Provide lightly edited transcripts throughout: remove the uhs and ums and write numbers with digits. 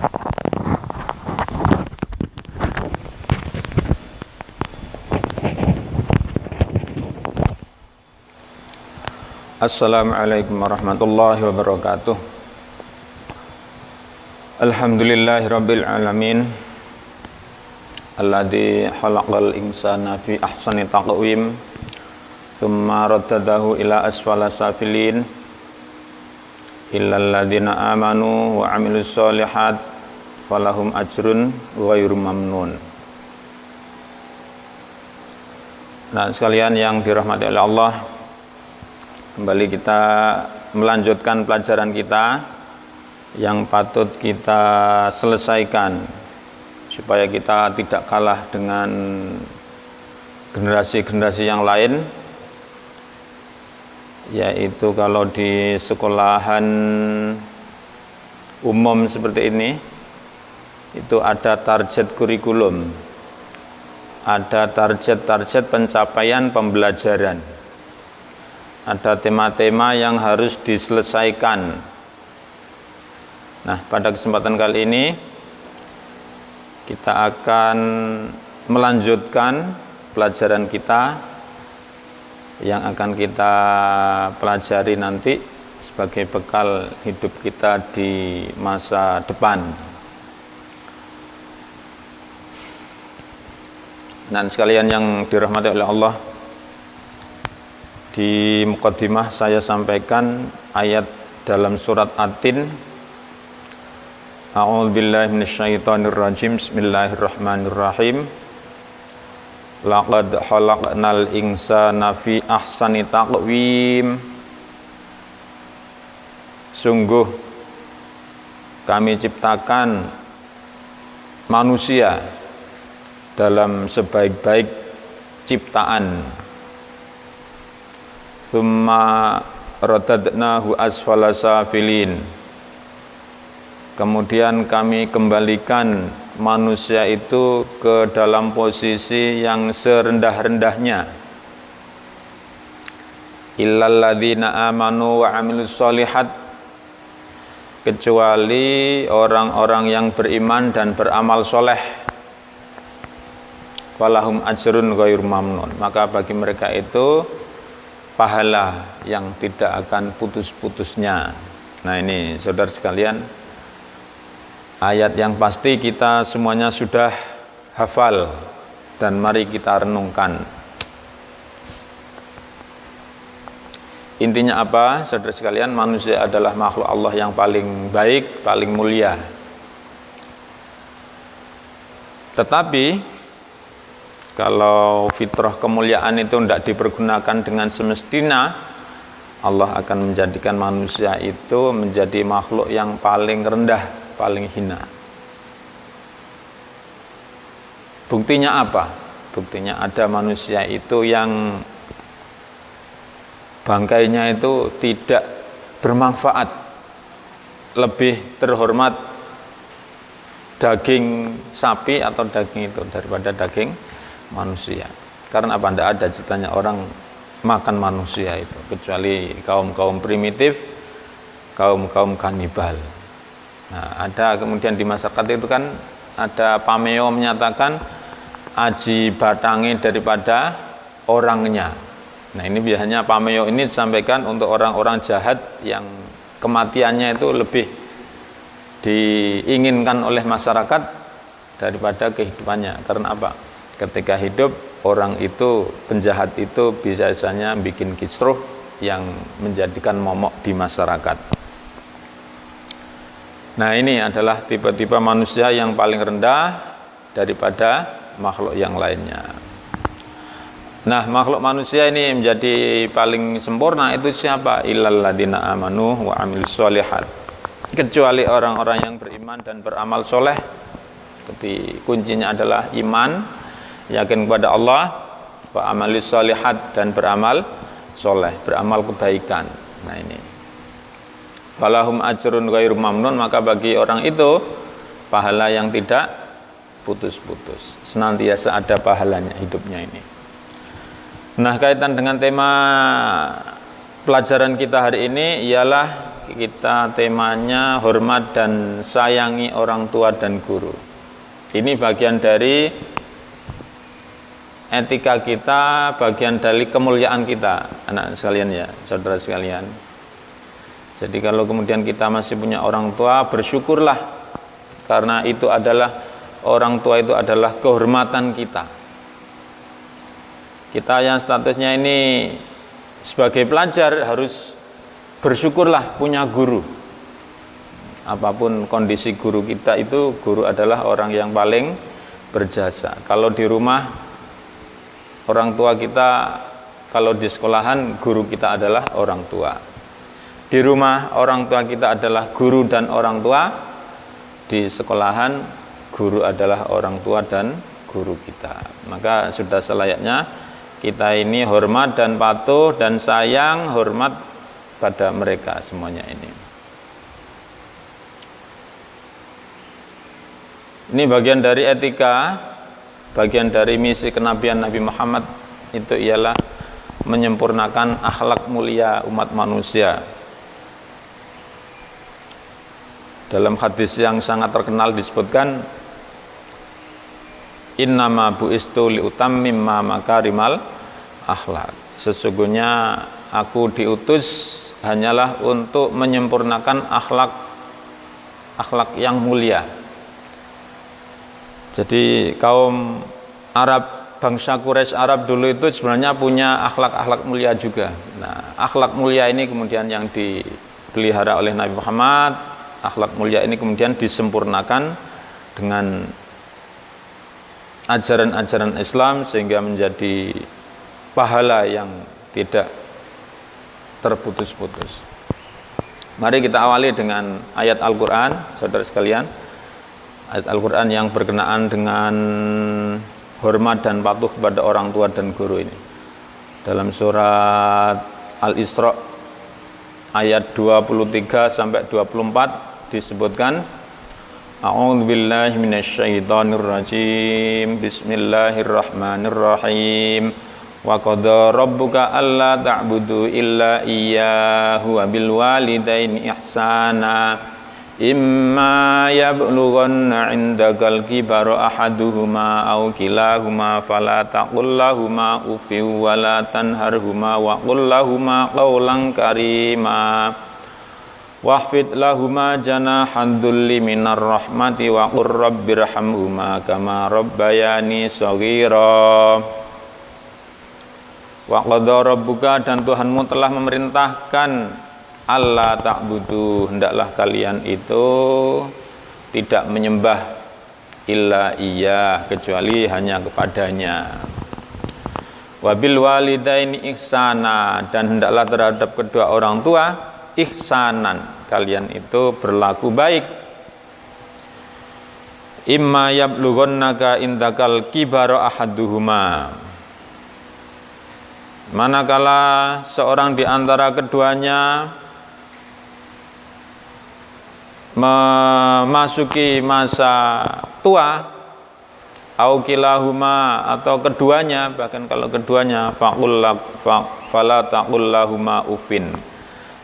Assalamualaikum warahmatullahi wabarakatuh. Alhamdulillahirabbil alamin. Alladzi khalaqal insana fi ahsani taqwim, tsumma raddadahu ila asfala safilin. Illal ladzina amanu wa 'amilus sholihat falahum ajrun ghairu mamnun. Nah, sekalian yang dirahmati oleh Allah, kembali kita melanjutkan pelajaran kita yang patut kita selesaikan supaya kita tidak kalah dengan generasi-generasi yang lain, yaitu kalau di sekolahan umum seperti ini itu ada target kurikulum, ada target-target pencapaian pembelajaran, ada tema-tema yang harus diselesaikan. Nah, pada kesempatan kali ini kita akan melanjutkan pelajaran kita yang akan kita pelajari nanti sebagai bekal hidup kita di masa depan. Dan sekalian yang dirahmati oleh Allah, di muqaddimah saya sampaikan ayat dalam surat At-Tin. A'udzubillahi minasyaitonirrajim. Bismillahirrahmanirrahim. Laqad khalaqnal insana fi ahsani taqwim. Sungguh kami ciptakan manusia dalam sebaik-baik ciptaan. Tsumma radadnahu asfala safilin. Kemudian kami kembalikan manusia itu ke dalam posisi yang serendah-rendahnya. Illal ladzina amanu wa 'amilus sholihat, kecuali orang-orang yang beriman dan beramal soleh. Walahum ajrun ghairu mamnun, maka bagi mereka itu pahala yang tidak akan putus-putusnya. Nah, ini saudara sekalian, ayat yang pasti kita semuanya sudah hafal, dan mari kita renungkan. Intinya apa, saudara sekalian? Manusia adalah makhluk Allah yang paling baik, paling mulia. Tetapi kalau fitrah kemuliaan itu tidak dipergunakan dengan semestinya, Allah akan menjadikan manusia itu menjadi makhluk yang paling rendah, paling hina. Buktinya apa? Buktinya ada manusia itu yang bangkainya itu tidak bermanfaat, lebih terhormat daging sapi atau daging itu daripada daging manusia. Karena apa? Tidak ada ceritanya orang makan manusia itu, kecuali kaum-kaum primitif, kaum-kaum kanibal. Nah, ada kemudian di masyarakat itu kan ada pameo menyatakan aji batangi daripada orangnya. Nah, ini biasanya pameo ini disampaikan untuk orang-orang jahat yang kematiannya itu lebih diinginkan oleh masyarakat daripada kehidupannya. Karena apa? Ketika hidup, orang itu, penjahat itu biasanya bikin kisruh yang menjadikan momok di masyarakat. Nah, ini adalah tipe-tipe manusia yang paling rendah daripada makhluk yang lainnya. Nah, makhluk manusia ini menjadi paling sempurna itu siapa? Illal ladzina amanu wa 'amilus sholihat. Kecuali orang-orang yang beriman dan beramal soleh. Jadi kuncinya adalah iman, yakin kepada Allah, wa 'amilus sholihat, dan beramal soleh, beramal kebaikan. Nah, ini falahum ajrun ghairu mamnun, maka bagi orang itu pahala yang tidak putus-putus, senantiasa ada pahalanya hidupnya ini. Nah, kaitan dengan tema pelajaran kita hari ini ialah kita temanya hormat dan sayangi orang tua dan guru. Ini bagian dari etika kita, bagian dari kemuliaan kita, anak sekalian ya, saudara sekalian. Jadi kalau kemudian kita masih punya orang tua, bersyukurlah, karena itu adalah, orang tua itu adalah kehormatan kita. Kita yang statusnya ini sebagai pelajar harus bersyukurlah punya guru. Apapun kondisi guru kita itu, guru adalah orang yang paling berjasa. Kalau di rumah, orang tua kita, kalau di sekolahan, guru kita adalah orang tua. Di rumah, orang tua kita adalah guru dan orang tua. Di sekolahan, guru adalah orang tua dan guru kita. Maka sudah selayaknya kita ini hormat dan patuh dan sayang, hormat pada mereka semuanya ini. Ini bagian dari etika, bagian dari misi kenabian Nabi Muhammad, itu ialah menyempurnakan akhlak mulia umat manusia. Dalam hadis yang sangat terkenal disebutkan, innama bu'istu liutammima makarimal akhlak. Sesungguhnya aku diutus hanyalah untuk menyempurnakan akhlak yang mulia. Jadi kaum Arab, bangsa Quraisy Arab dulu itu sebenarnya punya akhlak mulia juga. Nah, akhlak mulia ini kemudian yang dipelihara oleh Nabi Muhammad. Akhlak mulia ini kemudian disempurnakan dengan ajaran-ajaran Islam sehingga menjadi pahala yang tidak terputus-putus. Mari kita awali dengan ayat Al-Quran, saudara sekalian. Ayat Al-Quran yang berkenaan dengan hormat dan patuh kepada orang tua dan guru ini. Dalam surat Al-Isra ayat 23 sampai 24 disebutkan, A'udzubillahi minasyaitonirrajim. Bismillahirrahmanirrahim. Wa qada rabbuka alla ta'budu illa iyyahu wa bil walidaini ihsana. Imma yablughanna 'indakal kibara ahaduhuma aw kilahuma fala taqul lahumā uffin wa la tanharhumā wa qul lahumā qawlan karīmā. Wahfid lahuma janahan dhulli minar rahmati wa qur rabbirhamhuma kama rabbayani shaghira. Wa qadha rabbuka, dan Tuhanmu telah memerintahkan, alla ta'budu, hendaklah kalian itu tidak menyembah illa iya, kecuali hanya kepadanya. Wa bil walidaini ihsana, dan hendaklah terhadap kedua orang tua ihsanan, kalian itu berlaku baik. Imma yablughannaka indakal kibara ahaduhuma, manakala seorang di antara keduanya memasuki masa tua, au kilahuma, atau keduanya, bahkan kalau keduanya, fala taqul lahuma uffin,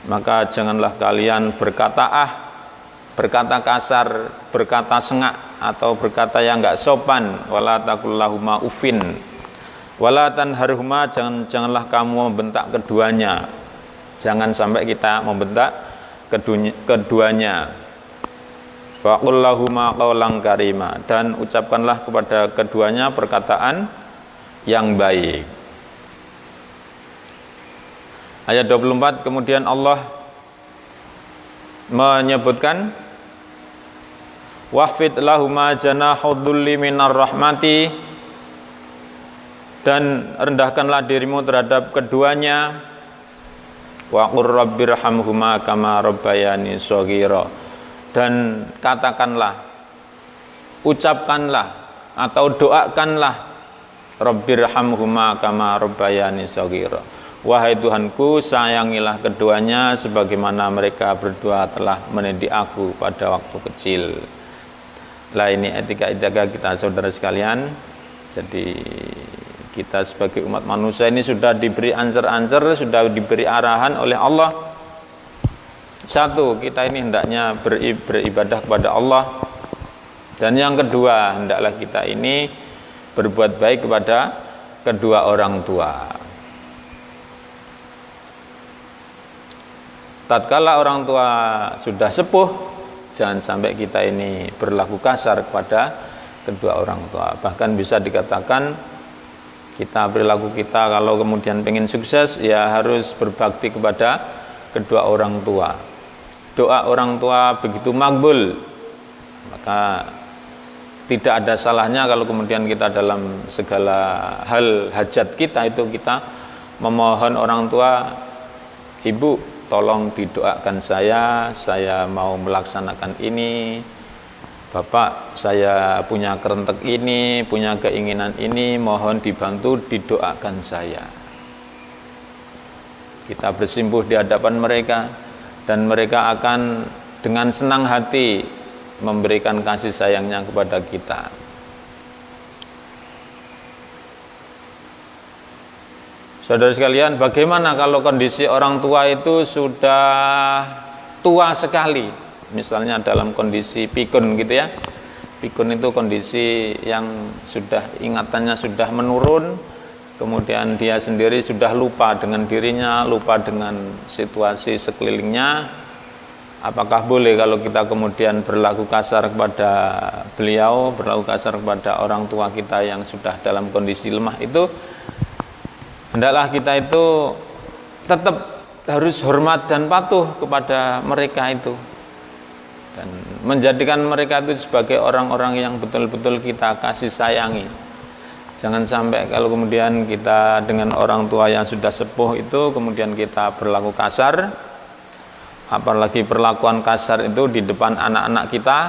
maka janganlah kalian berkata berkata kasar, berkata sengak, atau berkata yang enggak sopan. Wala taqul lahuma uffin wala tanharhuma, janganlah kamu membentak keduanya. Jangan sampai kita membentak keduanya. Faqul lahuma qawlan karima, dan ucapkanlah kepada keduanya perkataan yang baik. Ayat 24 kemudian Allah menyebutkan, wahfid lahuma janahudulli minar rahmati, dan rendahkanlah dirimu terhadap keduanya. Wa qur rabbirhamhuma kama rabbayani shaghira, dan katakanlah, ucapkanlah atau doakanlah, rabbirhamhuma kama rabbayani shaghira, wahai Tuhanku, sayangilah keduanya sebagaimana mereka berdua telah mendidik aku pada waktu kecil. Lah, ini etika-etika kita, saudara sekalian. Jadi kita sebagai umat manusia ini sudah diberi ancer-ancer, sudah diberi arahan oleh Allah Satu, kita ini hendaknya beribadah kepada Allah. Dan yang kedua, hendaklah kita ini berbuat baik kepada kedua orang tua. Tatkala orang tua sudah sepuh, jangan sampai kita ini berlaku kasar kepada kedua orang tua. Bahkan bisa dikatakan perilaku kita kalau kemudian pengen sukses, ya harus berbakti kepada kedua orang tua. Doa orang tua begitu makbul, maka tidak ada salahnya kalau kemudian kita dalam segala hal hajat kita itu kita memohon orang tua, ibu tolong didoakan saya mau melaksanakan ini, bapak saya punya kerentek ini, punya keinginan ini, mohon dibantu didoakan saya. Kita bersimpuh di hadapan mereka dan mereka akan dengan senang hati memberikan kasih sayangnya kepada kita. Saudara sekalian, bagaimana kalau kondisi orang tua itu sudah tua sekali? Misalnya dalam kondisi pikun gitu ya. Pikun itu kondisi yang sudah ingatannya sudah menurun, kemudian dia sendiri sudah lupa dengan dirinya, lupa dengan situasi sekelilingnya. Apakah boleh kalau kita kemudian berlaku kasar kepada beliau, berlaku kasar kepada orang tua kita yang sudah dalam kondisi lemah itu? Hendaklah kita itu tetap harus hormat dan patuh kepada mereka itu, dan menjadikan mereka itu sebagai orang-orang yang betul-betul kita kasih sayangi. Jangan sampai kalau kemudian kita dengan orang tua yang sudah sepuh itu kemudian kita berlaku kasar, apalagi perlakuan kasar itu di depan anak-anak kita,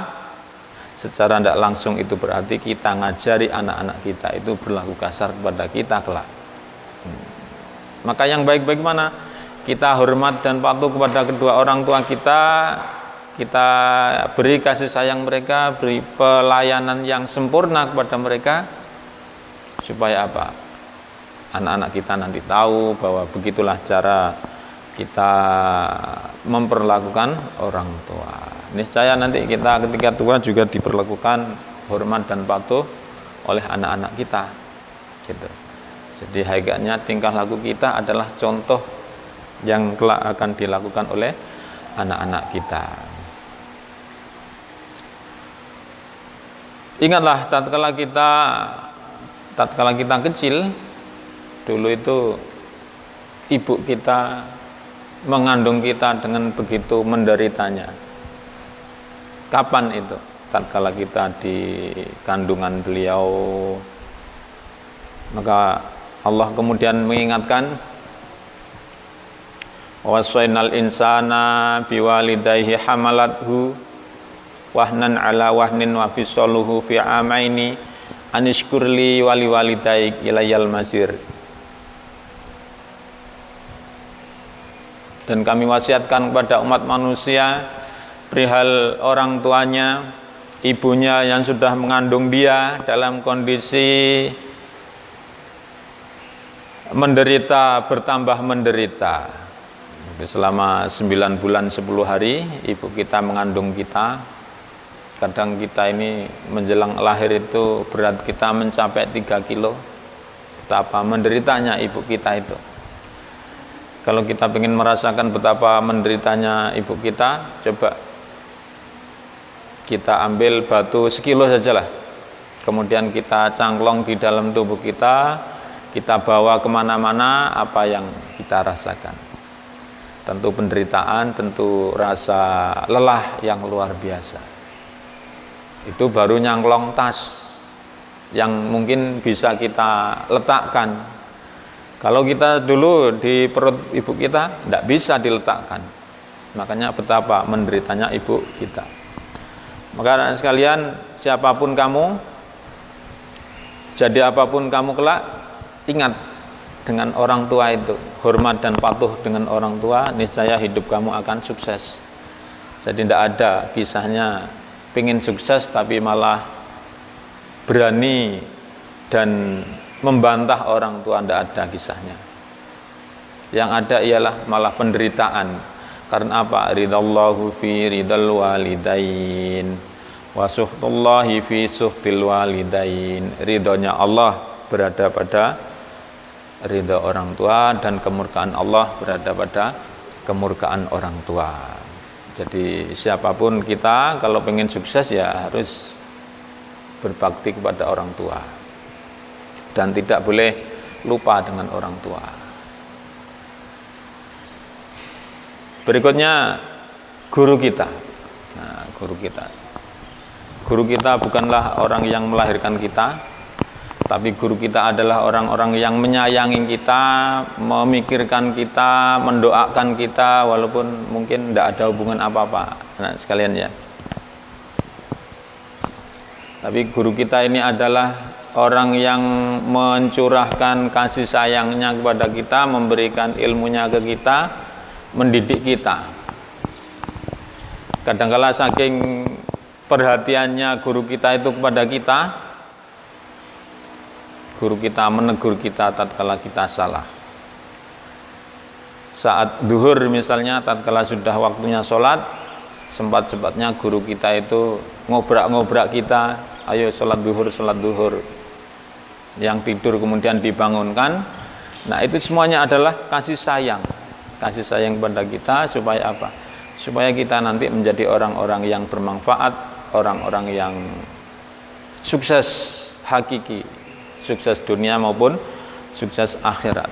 secara tidak langsung itu berarti kita ngajari anak-anak kita itu berlaku kasar kepada kita kelak. Maka yang baik-baik mana? Kita hormat dan patuh kepada kedua orang tua kita, kita beri kasih sayang mereka, beri pelayanan yang sempurna kepada mereka, supaya apa? Anak-anak kita nanti tahu bahwa begitulah cara kita memperlakukan orang tua. Niscaya nanti kita ketika tua juga diperlakukan hormat dan patuh oleh anak-anak kita, gitu. Jadi hakikatnya tingkah laku kita adalah contoh yang kelak akan dilakukan oleh anak-anak kita. Ingatlah tatkala kita kecil, dulu itu ibu kita mengandung kita dengan begitu menderitanya. Kapan itu? Tatkala kita di kandungan beliau, maka Allah kemudian mengingatkan, wasainal insana biwalidayhi hamalathu wahnan ala wahnin wa fisaluhu fi amaini anishkurli wali walidaik ilayal masir. Dan kami wasiatkan kepada umat manusia perihal orang tuanya, ibunya yang sudah mengandung dia dalam kondisi menderita, bertambah menderita. Selama 9 bulan 10 hari ibu kita mengandung kita. Kadang kita ini menjelang lahir itu berat kita mencapai 3 kilo. Betapa menderitanya ibu kita itu. Kalau kita ingin merasakan betapa menderitanya ibu kita, coba kita ambil batu sekilo sajalah, kemudian kita cangklong di dalam tubuh kita bawa kemana-mana, apa yang kita rasakan. Tentu penderitaan, tentu rasa lelah yang luar biasa. Itu baru nyangklong tas yang mungkin bisa kita letakkan. Kalau kita dulu di perut ibu kita, tidak bisa diletakkan. Makanya betapa menderitanya ibu kita. Maka sekalian, siapapun kamu, jadi apapun kamu kelak, ingat dengan orang tua itu, hormat dan patuh dengan orang tua, niscaya hidup kamu akan sukses. Jadi tidak ada kisahnya pengen sukses tapi malah berani dan membantah orang tua, tidak ada kisahnya. Yang ada ialah malah penderitaan. Karena apa? Ridallahu fi ridal walidain wa suhtullahi fi suhtil walidain. Ridhonya Allah berada pada ridho orang tua, dan kemurkaan Allah berada pada kemurkaan orang tua. Jadi siapapun kita kalau pengen sukses ya harus berbakti kepada orang tua, dan tidak boleh lupa dengan orang tua. Berikutnya guru kita. Nah, guru kita bukanlah orang yang melahirkan kita, tapi guru kita adalah orang-orang yang menyayangi kita, memikirkan kita, mendoakan kita, walaupun mungkin tidak ada hubungan apa-apa. Nah, sekalian ya. Tapi guru kita ini adalah orang yang mencurahkan kasih sayangnya kepada kita, memberikan ilmunya ke kita, mendidik kita. Kadangkala saking perhatiannya guru kita itu kepada kita, guru kita menegur kita tatkala kita salah. Saat duhur misalnya, tatkala sudah waktunya sholat, sempat-sempatnya guru kita itu ngobrak-ngobrak kita, ayo sholat duhur. Yang tidur kemudian dibangunkan. Nah, itu semuanya adalah kasih sayang kepada kita, supaya apa? Supaya kita nanti menjadi orang-orang yang bermanfaat, orang-orang yang sukses hakiki, sukses dunia maupun sukses akhirat.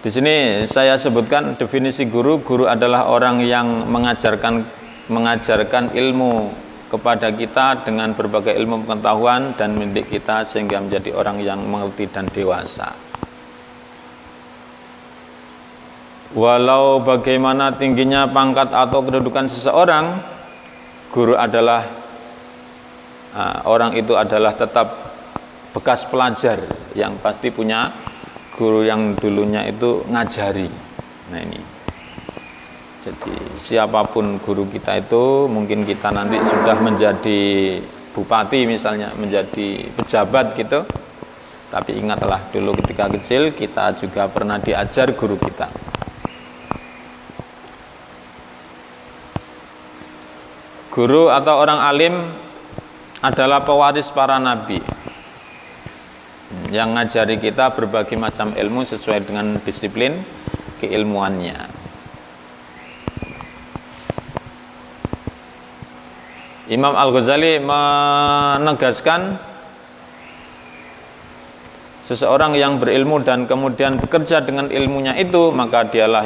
Di sini saya sebutkan definisi guru. Guru adalah orang yang mengajarkan ilmu kepada kita dengan berbagai ilmu pengetahuan dan mendidik kita sehingga menjadi orang yang mengerti dan dewasa. Walau bagaimana tingginya pangkat atau kedudukan seseorang, guru adalah orang itu adalah tetap bekas pelajar yang pasti punya guru yang dulunya itu ngajari. Nah ini. Jadi siapapun guru kita itu, mungkin kita nanti sudah menjadi bupati misalnya, menjadi pejabat gitu. Tapi ingatlah dulu ketika kecil kita juga pernah diajar guru kita. Guru atau orang alim adalah pewaris para nabi yang ngajari kita berbagai macam ilmu sesuai dengan disiplin keilmuannya. Imam Al-Ghazali menegaskan seseorang yang berilmu dan kemudian bekerja dengan ilmunya itu, maka dialah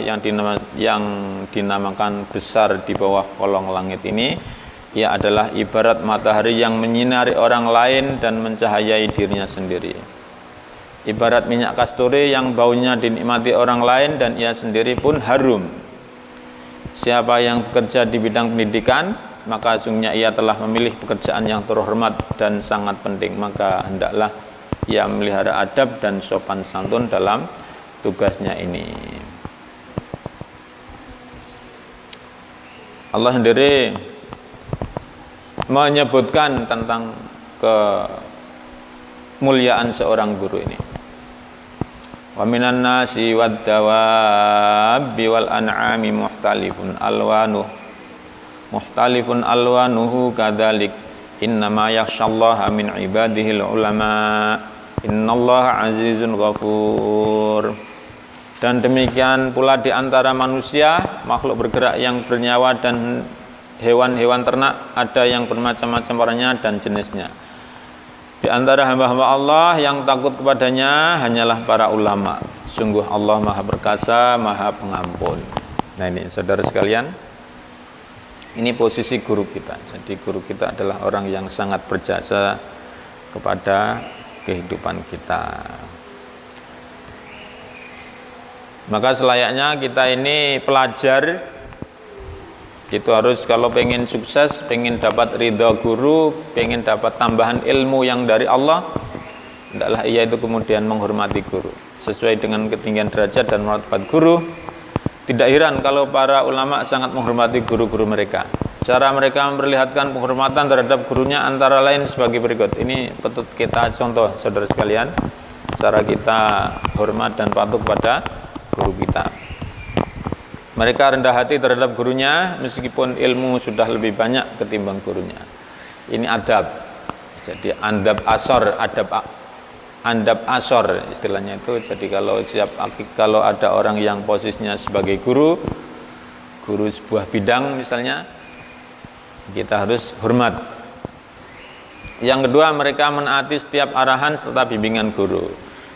yang dinamakan besar di bawah kolong langit ini. Ia adalah ibarat matahari yang menyinari orang lain dan mencahayai dirinya sendiri. Ibarat minyak kasturi yang baunya dinikmati orang lain dan ia sendiri pun harum. Siapa yang bekerja di bidang pendidikan, maka sungguhnya ia telah memilih pekerjaan yang terhormat dan sangat penting. Maka hendaklah ia melihara adab dan sopan santun dalam tugasnya ini. Allah sendiri menyebutkan tentang kemuliaan seorang guru ini. Wa minan nasi wad dawabi wal an'ami muhtalifun alwanuhu kadzalik innama yakhsyallaha min ibadihil ulama innallaha azizun ghafur. Dan demikian pula di antara manusia, makhluk bergerak yang bernyawa dan hewan-hewan ternak, ada yang bermacam-macam warnanya dan jenisnya. Di antara hamba-hamba Allah yang takut kepadanya hanyalah para ulama. Sungguh Allah Maha Perkasa, Maha Pengampun. Nah ini saudara sekalian, ini posisi guru kita. Jadi guru kita adalah orang yang sangat berjasa kepada kehidupan kita. Maka selayaknya kita ini pelajar, itu harus kalau pengen sukses, pengen dapat ridha guru, pengen dapat tambahan ilmu yang dari Allah, hendaklah ia itu kemudian menghormati guru sesuai dengan ketinggian derajat dan martabat guru. Tidak heran kalau para ulama sangat menghormati guru-guru mereka. Cara mereka memperlihatkan penghormatan terhadap gurunya antara lain sebagai berikut. Ini patut kita contoh saudara sekalian, cara kita hormat dan patuh pada guru kita. Mereka rendah hati terhadap gurunya meskipun ilmu sudah lebih banyak ketimbang gurunya. Ini adab. Jadi andab asor istilahnya itu. Jadi kalau ada orang yang posisinya sebagai guru sebuah bidang misalnya, kita harus hormat. Yang kedua, mereka menaati setiap arahan serta bimbingan guru.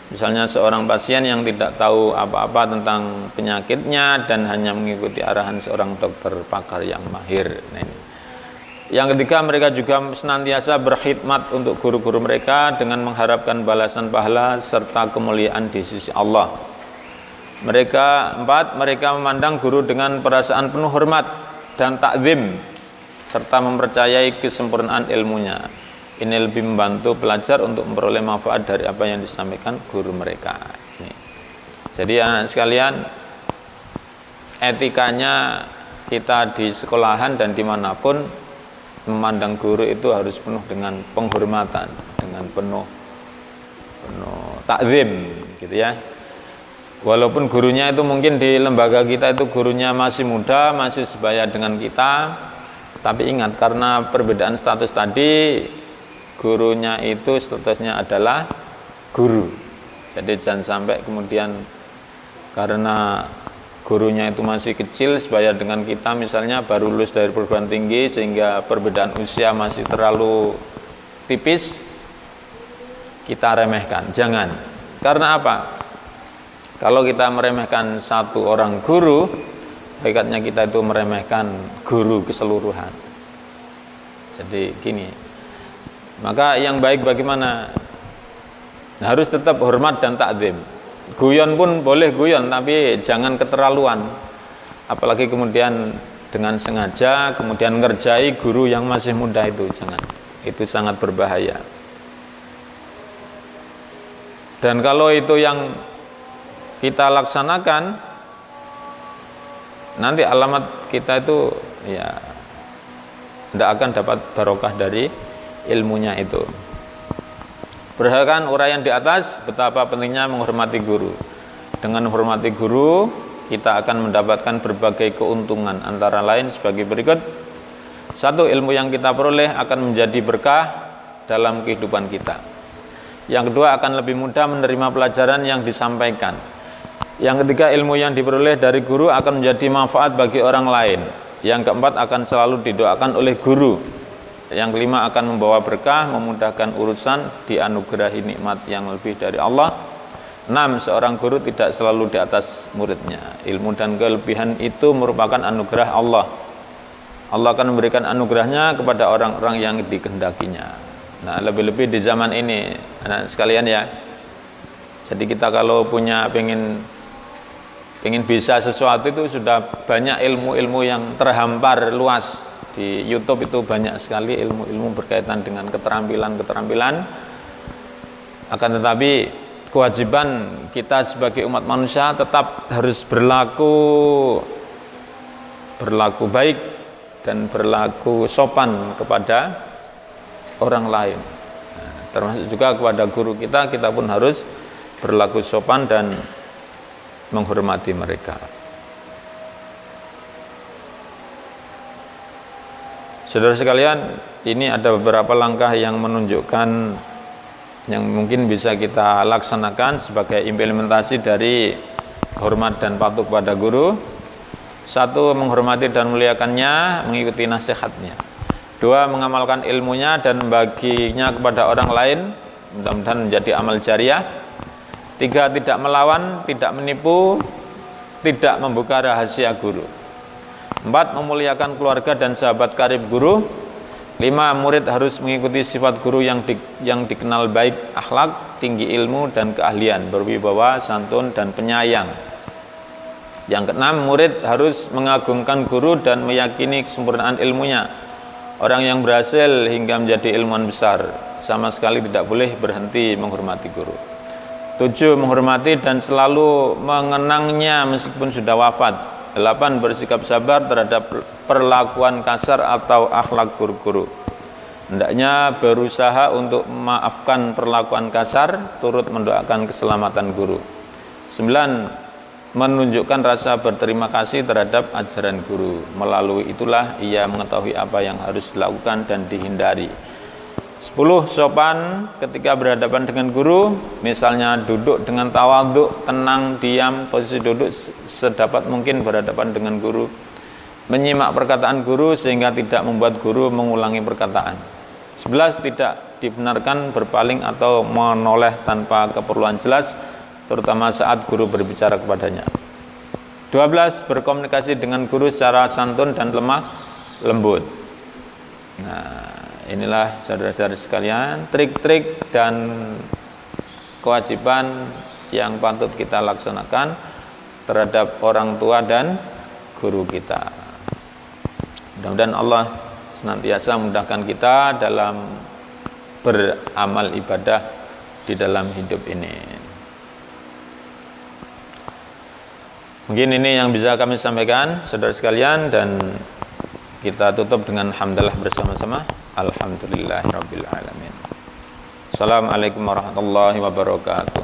Misalnya seorang pasien yang tidak tahu apa-apa tentang penyakitnya dan hanya mengikuti arahan seorang dokter pakar yang mahir. Nah, ini. Yang ketiga, mereka juga senantiasa berkhidmat untuk guru-guru mereka dengan mengharapkan balasan pahala serta kemuliaan di sisi Allah. Mereka memandang guru dengan perasaan penuh hormat dan takzim serta mempercayai kesempurnaan ilmunya. Ini lebih membantu pelajar untuk memperoleh manfaat dari apa yang disampaikan guru mereka. Ini. Jadi anak sekalian, etikanya kita di sekolahan dan dimanapun memandang guru itu harus penuh dengan penghormatan, dengan penuh takzim, gitu ya. Walaupun gurunya itu mungkin di lembaga kita itu gurunya masih muda, masih sebaya dengan kita, tapi ingat karena perbedaan status tadi, gurunya itu statusnya adalah guru. Jadi jangan sampai kemudian karena gurunya itu masih kecil sebaya dengan kita, misalnya baru lulus dari perguruan tinggi sehingga perbedaan usia masih terlalu tipis, kita remehkan. Jangan. Karena apa? Kalau kita meremehkan satu orang guru, hakikatnya kita itu meremehkan guru keseluruhan. Jadi gini, maka yang baik bagaimana? Harus tetap hormat dan takzim. Guyon pun boleh guyon, tapi jangan keterlaluan. Apalagi kemudian dengan sengaja kemudian ngerjai guru yang masih muda itu, jangan. Itu sangat berbahaya. Dan kalau itu yang kita laksanakan, nanti alamat kita itu ya tidak akan dapat barokah dari ilmunya itu. Berdasarkan uraian di atas, betapa pentingnya menghormati guru. Dengan menghormati guru, kita akan mendapatkan berbagai keuntungan, antara lain sebagai berikut. Satu, ilmu yang kita peroleh akan menjadi berkah dalam kehidupan kita. Yang kedua, akan lebih mudah menerima pelajaran yang disampaikan. Yang ketiga, ilmu yang diperoleh dari guru akan menjadi manfaat bagi orang lain. Yang keempat, akan selalu didoakan oleh guru. Yang kelima, akan membawa berkah, memudahkan urusan, dianugerahi nikmat yang lebih dari Allah. 6. Seorang guru tidak selalu di atas muridnya. Ilmu dan kelebihan itu merupakan anugerah Allah. Allah akan memberikan anugerahnya kepada orang-orang yang dikehendakinya. Nah, lebih-lebih di zaman ini, anak sekalian ya. Jadi kita kalau punya pengen bisa sesuatu itu sudah banyak ilmu-ilmu yang terhampar luas. Di YouTube itu banyak sekali ilmu-ilmu berkaitan dengan keterampilan-keterampilan. Akan tetapi kewajiban kita sebagai umat manusia tetap harus berlaku baik dan berlaku sopan kepada orang lain. Termasuk juga kepada guru kita pun harus berlaku sopan dan menghormati mereka. Saudara sekalian, ini ada beberapa langkah yang menunjukkan yang mungkin bisa kita laksanakan sebagai implementasi dari hormat dan patuh kepada guru. 1. Menghormati dan memuliakannya, mengikuti nasihatnya. 2. Mengamalkan ilmunya dan membaginya kepada orang lain, mudah-mudahan menjadi amal jariah. 3. Tidak melawan, tidak menipu, tidak membuka rahasia guru. 4. Memuliakan keluarga dan sahabat karib guru. 5. Murid harus mengikuti sifat guru yang dikenal baik akhlak, tinggi ilmu dan keahlian, berwibawa, santun dan penyayang. Yang keenam, murid harus mengagungkan guru dan meyakini kesempurnaan ilmunya. Orang yang berhasil hingga menjadi ilmuwan besar sama sekali tidak boleh berhenti menghormati guru. 7. Menghormati dan selalu mengenangnya meskipun sudah wafat. 8. Bersikap sabar terhadap perlakuan kasar atau akhlak guru-guru. Hendaknya berusaha untuk memaafkan perlakuan kasar, turut mendoakan keselamatan guru. 9. menunjukkan rasa berterima kasih terhadap ajaran guru. Melalui itulah ia mengetahui apa yang harus dilakukan dan dihindari. 10. Sopan ketika berhadapan dengan guru, misalnya duduk dengan tawadhu, tenang, diam, posisi duduk sedapat mungkin berhadapan dengan guru. Menyimak perkataan guru sehingga tidak membuat guru mengulangi perkataan. 11. Tidak dibenarkan berpaling atau menoleh tanpa keperluan jelas, terutama saat guru berbicara kepadanya. 12. Berkomunikasi dengan guru secara santun dan lemah lembut. Nah, inilah saudara-saudara sekalian, trik-trik dan kewajiban yang patut kita laksanakan terhadap orang tua dan guru kita. Mudah-mudahan Allah senantiasa memudahkan kita dalam beramal ibadah di dalam hidup ini. Mungkin ini yang bisa kami sampaikan saudara sekalian, dan kita tutup dengan hamdalah bersama-sama. Alhamdulillahirabbil alamin. Assalamualaikum warahmatullahi wabarakatuh.